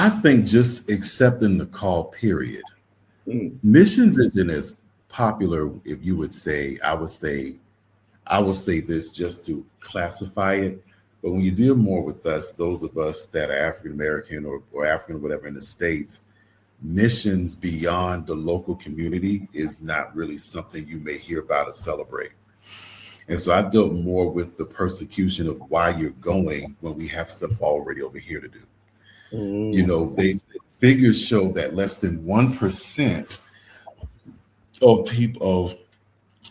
I think just accepting the call, period. Mm, Missions isn't as popular, if you would say, I will say this just to classify it. But when you deal more with us, those of us that are African American or African, whatever, in the States, missions beyond the local community is not really something you may hear about or celebrate. And so I dealt more with the persecution of why you're going when we have stuff already over here to do. You mm, know, they figures show that less than 1% of people of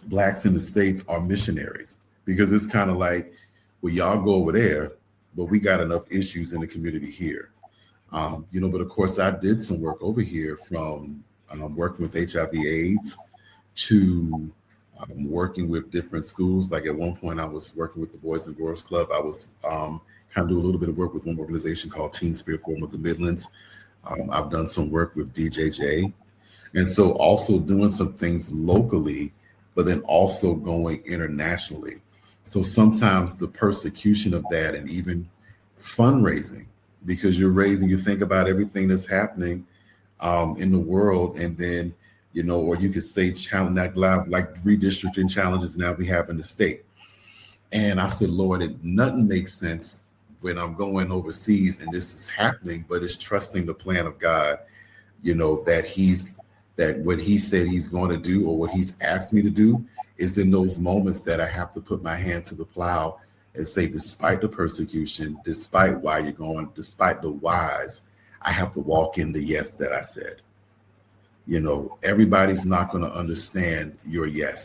blacks in the States are missionaries, because it's kind of like, well, y'all go over there, but we got enough issues in the community here. But of course, I did some work over here, from working with HIV/AIDS to working with different schools. Like at one point, I was working with the Boys and Girls Club. I was kind of doing a little bit of work with one organization called Teen Spirit Forum of the Midlands. I've done some work with DJJ. And so also doing some things locally, but then also going internationally. So sometimes the persecution of that, and even fundraising, because you think about everything that's happening in the world, and then, or you could say challenge that, like redistricting challenges now we have in the state. And I said, Lord, nothing makes sense when I'm going overseas and this is happening, but it's trusting the plan of God, that what he said he's going to do, or what he's asked me to do, is in those moments that I have to put my hand to the plow and say, despite the persecution, despite why you're going, despite the whys, I have to walk in the yes that I said. Everybody's not going to understand your yes.